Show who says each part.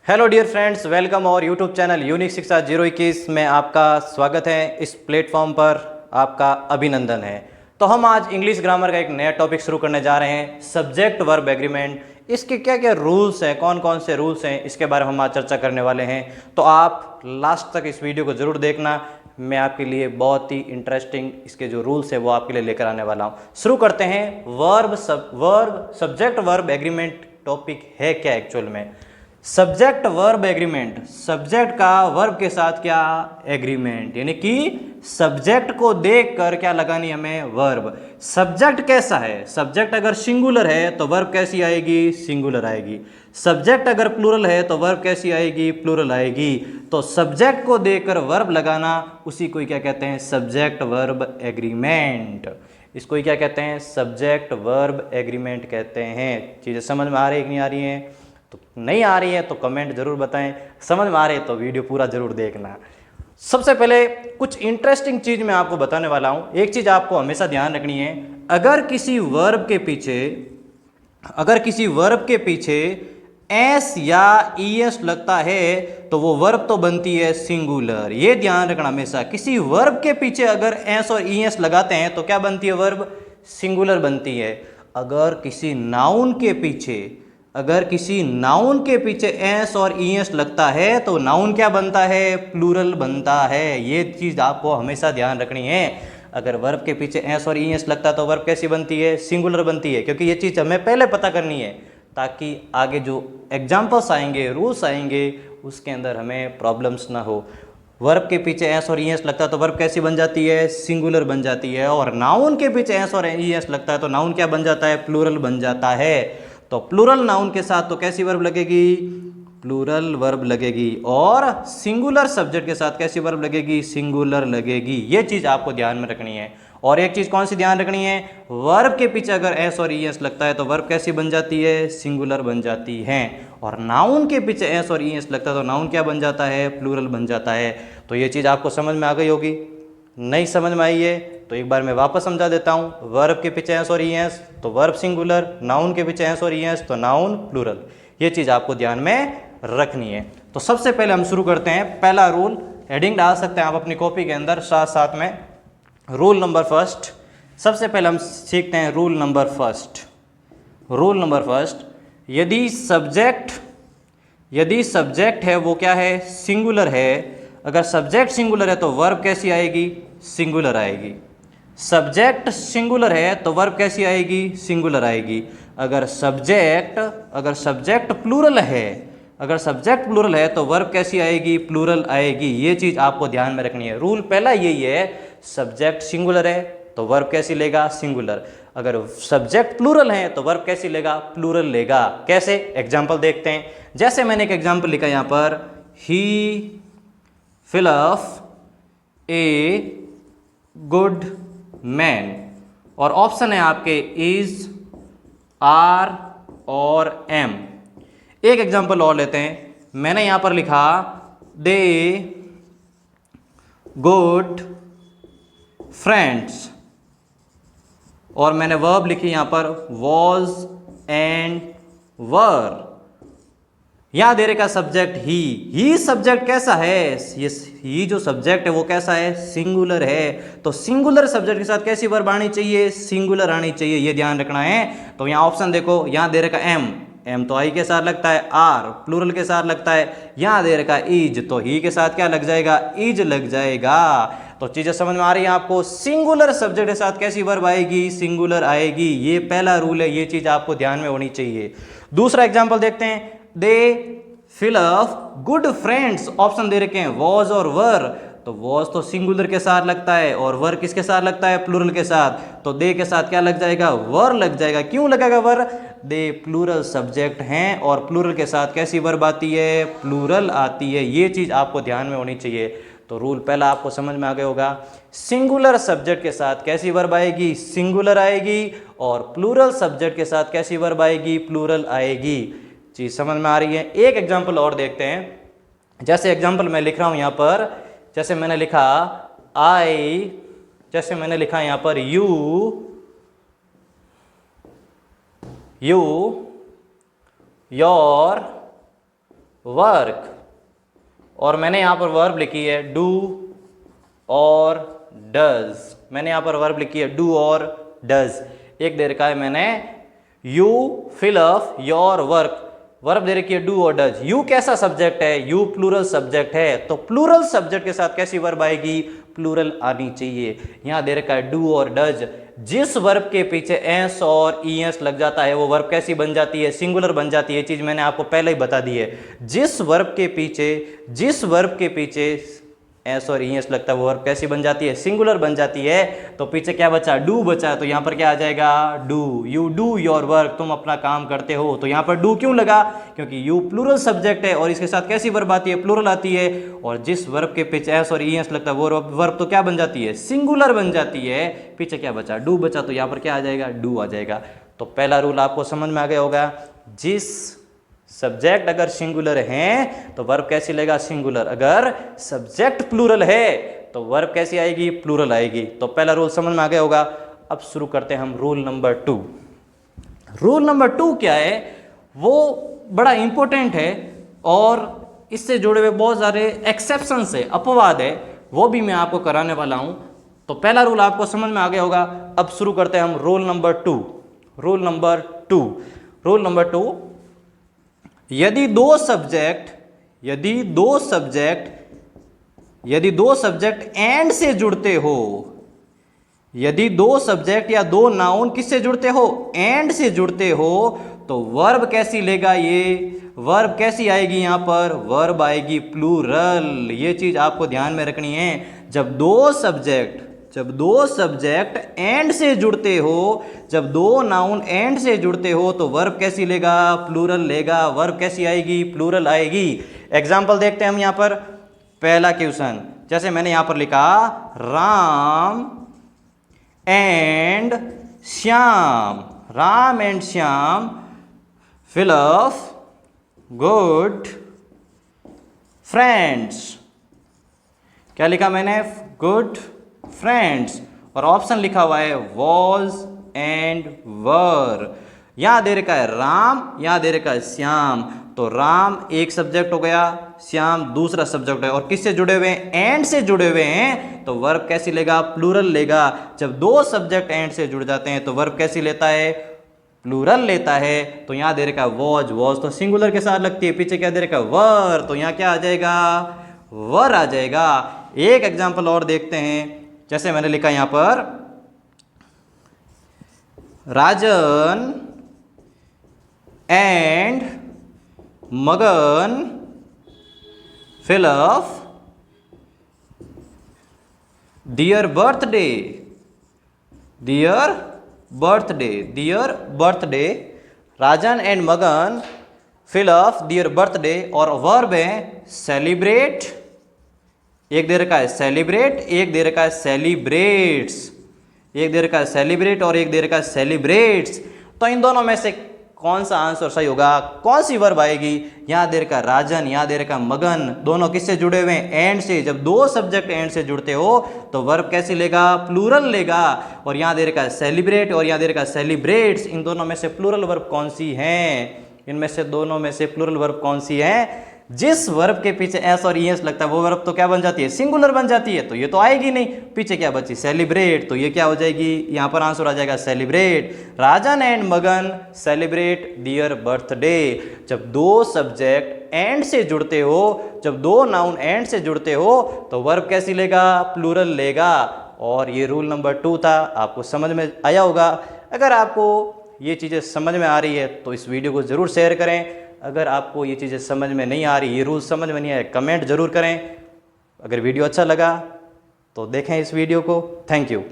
Speaker 1: Hello dear friends, welcome और YouTube channel unique शिक्षा 021 में आपका स्वागत है। इस प्लेटफॉर्म पर आपका अभिनंदन है। तो हम आज इंग्लिश ग्रामर का एक नया टॉपिक शुरू करने जा रहे हैं, सब्जेक्ट वर्ब एग्रीमेंट। इसके क्या क्या रूल्स हैं, कौन कौन से रूल्स हैं, इसके बारे में हम आज चर्चा करने वाले हैं। तो आप लास्ट तक इस वीडियो को ज़रूर देखना। मैं आपके लिए बहुत ही इंटरेस्टिंग इसके जो रूल्स है वो आपके लिए लेकर आने वाला हूँ। शुरू करते हैं। Verb subject verb agreement topic है क्या एक्चुअल में? सब्जेक्ट वर्ब एग्रीमेंट, सब्जेक्ट का वर्ब के साथ क्या एग्रीमेंट, यानी कि सब्जेक्ट को देखकर क्या लगानी हमें वर्ब। सब्जेक्ट कैसा है? सब्जेक्ट अगर सिंगुलर है तो वर्ब कैसी आएगी? सिंगुलर आएगी। सब्जेक्ट अगर प्लूरल है तो वर्ब कैसी आएगी? प्लूरल आएगी। तो सब्जेक्ट को देखकर वर्ब लगाना, उसी को क्या कहते हैं? Subject verb agreement. इसको ही क्या कहते हैं? सब्जेक्ट वर्ब एग्रीमेंट कहते हैं। चीज़ें समझ में आ रही है कि नहीं आ रही हैं? तो नहीं आ रही है तो कमेंट जरूर बताएं, समझ में आ रही है तो वीडियो पूरा जरूर देखना। सबसे पहले कुछ इंटरेस्टिंग चीज मैं आपको बताने वाला हूं। एक चीज आपको हमेशा ध्यान रखनी है, अगर किसी वर्ब के पीछे एस या ईएस लगता है तो वो वर्ब तो बनती है सिंगुलर। ये ध्यान रखना हमेशा, किसी वर्ब के पीछे अगर एस और ईएस लगाते हैं तो क्या बनती है? वर्ब सिंगुलर बनती है। अगर किसी नाउन के पीछे एस और ईएस लगता है तो नाउन क्या बनता है? प्लूरल बनता है। ये चीज़ आपको हमेशा ध्यान रखनी है। अगर वर्ब के पीछे एस और ईएस लगता है तो वर्ब कैसी बनती है? सिंगुलर बनती है। क्योंकि ये चीज़ हमें पहले पता करनी है, ताकि आगे जो एग्जाम्पल्स आएंगे, रूल्स आएंगे, उसके अंदर हमें प्रॉब्लम्स ना हो। वर्ब के पीछे एस और ईएस लगता है तो वर्ब कैसी बन जाती है? सिंगुलर बन जाती है। और नाउन के पीछे एस और ईएस लगता है तो नाउन क्या बन जाता है? प्लूरल बन जाता है। तो प्लूरल नाउन के साथ तो कैसी वर्ब लगेगी? प्लूरल वर्ब लगेगी। और सिंगुलर सब्जेक्ट के साथ कैसी वर्ब लगेगी? सिंगुलर लगेगी। ये चीज़ आपको ध्यान में रखनी है। और एक चीज़ कौन सी ध्यान रखनी है? वर्ब के पीछे अगर एस और ईएस लगता है तो वर्ब कैसी बन जाती है? सिंगुलर बन जाती है। और नाउन के पीछे एस और ईएस लगता है तो नाउन क्या बन जाता है? प्लूरल बन जाता है। तो ये चीज़ आपको समझ में आ गई होगी। नहीं समझ में आई है तो एक बार मैं वापस समझा देता हूँ। वर्ब के पीछे एस और ईएस तो वर्ब सिंगुलर, नाउन के पीछे एस और ईएस तो नाउन प्लूरल। ये चीज़ आपको ध्यान में रखनी है। तो सबसे पहले हम शुरू करते हैं। पहला रूल, हेडिंग डाल सकते हैं आप अपनी कॉपी के अंदर साथ साथ में। रूल नंबर फर्स्ट, सबसे पहले हम सीखते हैं रूल नंबर फर्स्ट। यदि सब्जेक्ट है वो क्या है? सिंगुलर है। अगर सब्जेक्ट सिंगुलर है तो वर्ब कैसी आएगी? सिंगुलर आएगी। सब्जेक्ट सिंगुलर है तो वर्ब कैसी आएगी? सिंगुलर आएगी। अगर सब्जेक्ट प्लूरल है तो वर्ब कैसी आएगी? प्लूरल आएगी। ये चीज आपको ध्यान में रखनी है। रूल पहला यही है, सब्जेक्ट सिंगुलर है तो वर्ब कैसी लेगा? सिंगुलर। अगर सब्जेक्ट प्लूरल है तो वर्ब कैसी लेगा? प्लूरल लेगा। कैसे? एग्जाम्पल देखते हैं। जैसे मैंने एक एग्जाम्पल लिखा यहां पर, ही fill of a good man, और ऑप्शन है आपके इज, आर और एम। एक एग्जांपल और लेते हैं। मैंने यहां पर लिखा दे गुड फ्रेंड्स, और मैंने वर्ब लिखी यहां पर वॉज एंड वर। यहां दे रखा सब्जेक्ट ही सब्जेक्ट कैसा है? ये ही जो सब्जेक्ट है वो कैसा है? सिंगुलर है। तो सिंगुलर सब्जेक्ट के साथ कैसी वर्ब आनी चाहिए? सिंगुलर आनी चाहिए। ये ध्यान रखना है। तो यहां ऑप्शन देखो, यहां दे रखा एम तो आई के साथ लगता है, आर प्लूरल के साथ लगता है। यहां दे रखा इज तो ही के साथ क्या लग जाएगा? इज लग जाएगा। तो चीजें समझ में आ रही है आपको? सिंगुलर सब्जेक्ट के साथ कैसी वर्ब आएगी? सिंगुलर आएगी। ये पहला रूल है, ये चीज आपको ध्यान में होनी चाहिए। दूसरा एग्जाम्पल देखते हैं। They fill of good friends, option दे रखे हैं वॉज और वर। तो वॉज तो सिंगुलर के साथ लगता है और वर किसके साथ लगता है? प्लूरल के साथ। तो दे के साथ क्या लग जाएगा? वर लग जाएगा। क्यों लगेगा वर? दे प्लूरल सब्जेक्ट हैं और प्लूरल के साथ कैसी वर्ब आती है? प्लूरल आती है। ये चीज आपको ध्यान में होनी चाहिए। तो रूल पहला आपको समझ में आ गया होगा। सिंगुलर सब्जेक्ट के साथ कैसी वर्ब आएगी? सिंगुलर आएगी। और प्लूरल सब्जेक्ट के साथ कैसी वर्ब आएगी? प्लूरल आएगी। चीज समझ में आ रही है? एक एग्जाम्पल और देखते हैं। जैसे एग्जाम्पल मैं लिख रहा हूं यहां पर, जैसे मैंने लिखा यहां पर यू योर वर्क, और मैंने यहाँ पर वर्ब लिखी है डू और डज। मैंने यहाँ पर वर्ब लिखी है डू और डज। एक दे रखा है मैंने you fill up your work, verb दे रखी है डू और डज। यू कैसा सब्जेक्ट है? यू प्लूरल सब्जेक्ट है, तो प्लूरल सब्जेक्ट के साथ कैसी वर्ब आएगी? प्लूरल आनी चाहिए। यहां दे रखा है डू और डज। जिस वर्ब के पीछे एस और ईएस लग जाता है वो वर्ब कैसी बन जाती है? सिंगुलर बन जाती है। ये चीज मैंने आपको पहले ही बता दी है। जिस वर्ब के पीछे एस और ईएस लगता है वो वर्ब कैसी बन जाती है? सिंगुलर बन जाती है। तो पीछे क्या बचा? डू बचा। तो यहां पर क्या आ जाएगा? Do. You do your work, तुम अपना काम करते हो। तो यहां पर डू क्यों लगा? क्योंकि यू प्लूरल सब्जेक्ट है और इसके साथ कैसी वर्ब आती है? प्लूरल आती है। और जिस वर्ब के पीछे एस और ईएस लगता है वो वर्ब तो क्या बन जाती है? सिंगुलर बन जाती है। पीछे क्या बचा? डू बचा। तो यहां पर क्या आ जाएगा? डू आ जाएगा। तो पहला रूल आपको समझ में आ गया होगा। जिस सब्जेक्ट अगर सिंगुलर है तो वर्ब कैसी लेगा? सिंगुलर। अगर सब्जेक्ट प्लूरल है तो वर्ब कैसी आएगी? प्लूरल आएगी। तो पहला रूल समझ में आ गया होगा। अब शुरू करते हैं हम रूल नंबर 2। रूल नंबर 2 क्या है? वो बड़ा इंपॉर्टेंट है और इससे जुड़े हुए बहुत सारे एक्सेप्शंस है, अपवाद है, वो भी मैं आपको कराने वाला हूं। तो पहला रूल आपको समझ में आ गया होगा। अब शुरू करते हैं हम रूल नंबर 2। रूल नंबर 2, यदि दो सब्जेक्ट एंड से जुड़ते हो, यदि दो सब्जेक्ट या दो नाउन किससे जुड़ते हो? एंड से जुड़ते हो, तो वर्ब कैसी लेगा? ये वर्ब कैसी आएगी? यहां पर वर्ब आएगी प्लूरल। ये चीज आपको ध्यान में रखनी है। जब दो सब्जेक्ट एंड से जुड़ते हो, जब दो नाउन एंड से जुड़ते हो, तो वर्ब कैसी लेगा? प्लूरल लेगा। वर्ब कैसी आएगी? प्लूरल आएगी। एग्जाम्पल देखते हैं हम यहां पर। पहला क्वेश्चन, जैसे मैंने यहां पर लिखा Ram and Shyam, Ram and Shyam fill of good friends. क्या लिखा मैंने? Good friends. और ऑप्शन लिखा हुआ है वॉज एंड वर। यहां दे रखा है राम, यहां दे रखा है श्याम। तो राम एक सब्जेक्ट हो गया, श्याम दूसरा सब्जेक्ट है, और किससे जुड़े हुए हैं? एंड से जुड़े हुए हैं। तो वर्ब कैसी लेगा? प्लूरल लेगा। जब दो सब्जेक्ट एंड से जुड़ जाते हैं तो वर्ब कैसी लेता है? प्लूरल लेता है। तो यहां दे रखा है वॉज तो सिंगुलर के साथ लगती है। पीछे क्या दे रखा है? वर। तो यहां क्या आ जाएगा? वर आ जाएगा। एक एग्जाम्पल और देखते हैं। जैसे मैंने लिखा यहां पर Rajan and Magan fill of dear birthday, Rajan and Magan fill of dear birthday. और वर्ब है सेलिब्रेट, एक दे रखा है सेलिब्रेट, एक दे रखा है सेलिब्रेट्स, एक दे रखा है सेलिब्रेट और एक दे रखा है सेलिब्रेट्स। तो इन दोनों में से कौन सा आंसर सही होगा? कौन सी वर्ब आएगी? यहां दे रखा राजन, यहां दे रखा मगन, दोनों किससे जुड़े हुए हैं? एंड से। जब दो सब्जेक्ट एंड से जुड़ते हो तो वर्ब कैसे लेगा? प्लूरल लेगा। और यहां दे रखा है सेलिब्रेट और यहां दे रखा है सेलिब्रेट्स। इन दोनों में से प्लूरल वर्ब कौन सी है? इनमें से दोनों में से प्लूरल वर्ब कौन सी है? जिस वर्ब के पीछे एस और ईएस लगता है वो वर्ब तो क्या बन जाती है? सिंगुलर बन जाती है। तो ये तो आएगी नहीं। पीछे क्या बची? सेलिब्रेट। तो ये क्या हो जाएगी? यहां पर आंसर आ जाएगा सेलिब्रेट। राजन एंड मगन सेलिब्रेट डियर बर्थडे। जब दो सब्जेक्ट एंड से जुड़ते हो, जब दो नाउन एंड से जुड़ते हो, तो वर्ब कैसी लेगा? प्लूरल लेगा। और ये रूल नंबर 2 था। आपको समझ में आया होगा। अगर आपको ये चीज़ें समझ में आ रही है तो इस वीडियो को ज़रूर शेयर करें। अगर आपको ये चीज़ें समझ में नहीं आ रही, ये रूल समझ में नहीं आए, कमेंट ज़रूर करें। अगर वीडियो अच्छा लगा तो देखें इस वीडियो को। Thank you.